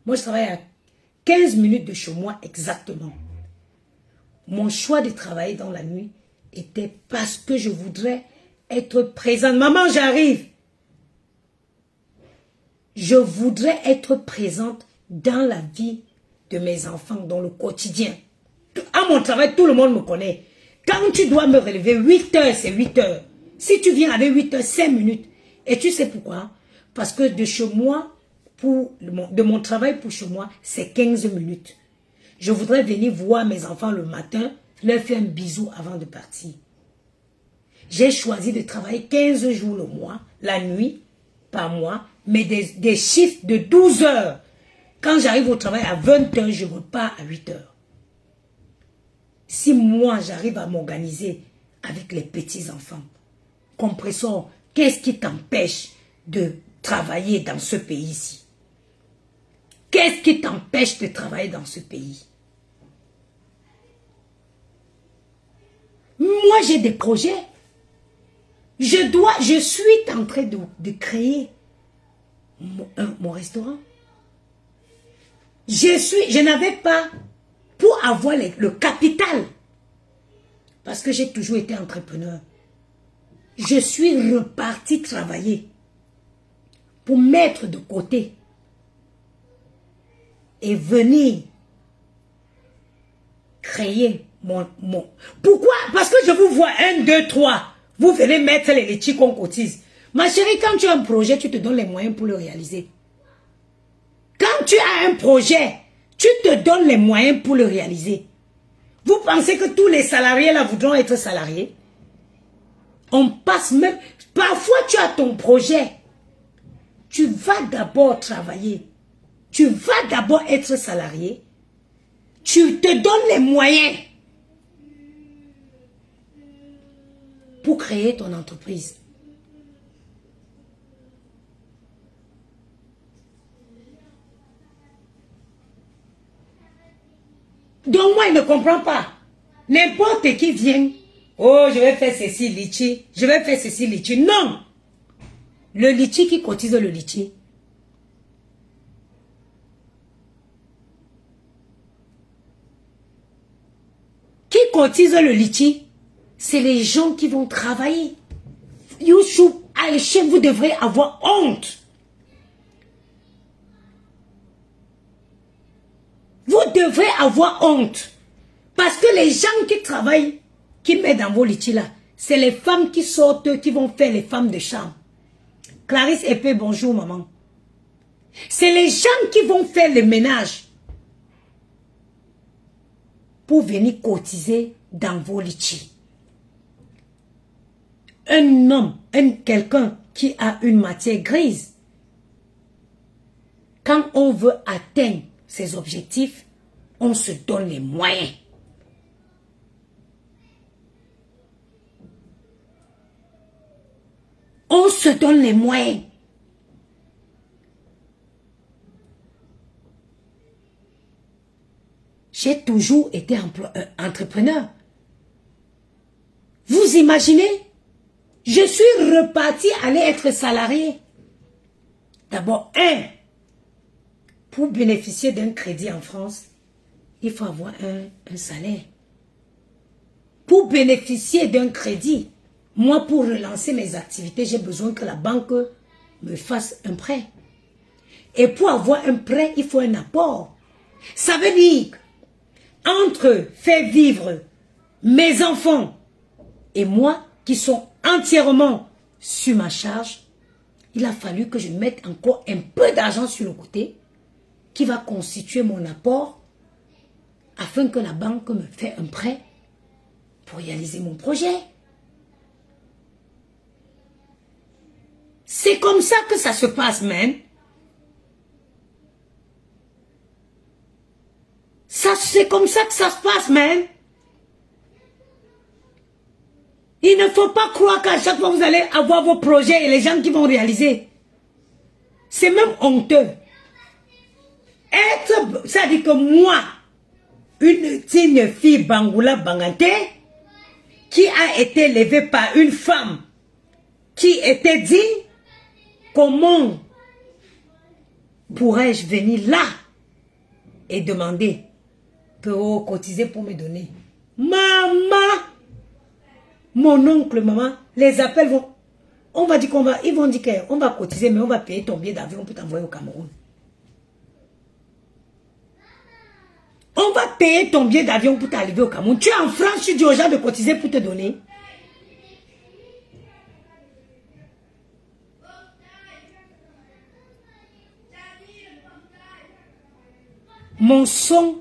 Moi, je travaille à 15 minutes de chez moi exactement. Mon choix de travailler dans la nuit était parce que je voudrais être présente. Maman, j'arrive. Je voudrais être présente dans la vie de mes enfants, dans le quotidien. À mon travail, tout le monde me connaît. Quand tu dois me relever 8 heures, c'est 8 heures. Si tu viens avec 8 heures, 5 minutes. Et tu sais pourquoi? Parce que de chez moi, de mon travail pour chez moi, c'est 15 minutes. Je voudrais venir voir mes enfants le matin, leur faire un bisou avant de partir. J'ai choisi de travailler 15 jours le mois, la nuit, par mois, mais des chiffres de 12 heures. Quand j'arrive au travail à 20 heures, je repars à 8 heures. Si moi, j'arrive à m'organiser avec les petits-enfants, compresseur, qu'est-ce qui t'empêche de travailler dans ce pays-ci? Qu'est-ce qui t'empêche de travailler dans ce pays? Moi, j'ai des projets. Je suis en train de créer mon restaurant. Je n'avais pas, pour avoir le capital, parce que j'ai toujours été entrepreneur, je suis reparti travailler pour mettre de côté et venir créer mon... Pourquoi? Parce que je vous vois 1, 2, 3. Vous venez mettre les litchis qu'on cotise. Ma chérie, quand tu as un projet, tu te donnes les moyens pour le réaliser. Quand tu as un projet, tu te donnes les moyens pour le réaliser. Vous pensez que tous les salariés là voudront être salariés? On passe même... Parfois, tu as ton projet. Tu vas d'abord travailler. Tu vas d'abord être salarié. Tu te donnes les moyens pour créer ton entreprise. Donc moi, il ne comprend pas. N'importe qui vient. Oh, je vais faire ceci, litchi. Je vais faire ceci, litchi. Non. Le litchi qui cotise le litchi. Qui cotise le litchi? C'est les gens qui vont travailler. Youssou, Aïcha, vous devrez avoir honte. Vous devrez avoir honte. Parce que les gens qui travaillent, qui mettent dans vos litchis là, c'est les femmes qui sortent, qui vont faire les femmes de chambre. Clarisse Epée, bonjour maman. C'est les gens qui vont faire le ménage pour venir cotiser dans vos litchis. Un homme, quelqu'un qui a une matière grise, quand on veut atteindre ses objectifs, on se donne les moyens. On se donne les moyens. J'ai toujours été entrepreneur. Vous imaginez? Je suis reparti aller être salarié. D'abord, pour bénéficier d'un crédit en France, il faut avoir un salaire. Pour bénéficier d'un crédit, moi, pour relancer mes activités, j'ai besoin que la banque me fasse un prêt. Et pour avoir un prêt, il faut un apport. Ça veut dire, entre faire vivre mes enfants et moi, qui sont entièrement sur ma charge, il a fallu que je mette encore un peu d'argent sur le côté qui va constituer mon apport afin que la banque me fasse un prêt pour réaliser mon projet. C'est comme ça que ça se passe, man. C'est comme ça que ça se passe, man. Il ne faut pas croire qu'à chaque fois vous allez avoir vos projets et les gens qui vont réaliser. C'est même honteux. Ça dit que moi, une fille Bangoula Bangante, qui a été élevée par une femme qui était digne, comment pourrais-je venir là et demander pour cotiser pour me donner? Maman, mon oncle, maman, les appels vont... On va dire ils vont dire qu'on va cotiser, mais on va payer ton billet d'avion pour t'envoyer au Cameroun. On va payer ton billet d'avion pour t'arriver au Cameroun. Tu es en France, tu dis aux gens de cotiser pour te donner. Mon son,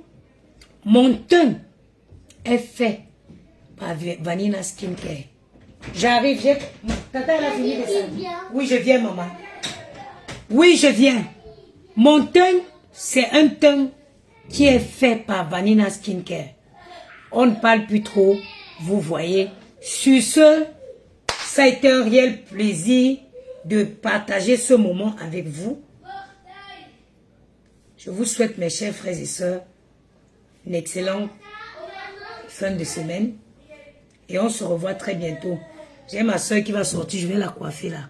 mon teint est fait par Vanina Skincare. J'arrive, Tata, elle a fini de ça. Oui, je viens, maman. Oui, je viens. Mon teint, c'est un teint qui est fait par Vanina Skincare. On ne parle plus trop, vous voyez. Sur ce, ça a été un réel plaisir de partager ce moment avec vous. Je vous souhaite, mes chers frères et sœurs, une excellente fin de semaine. Et on se revoit très bientôt. J'ai ma soeur qui va sortir, je vais la coiffer là.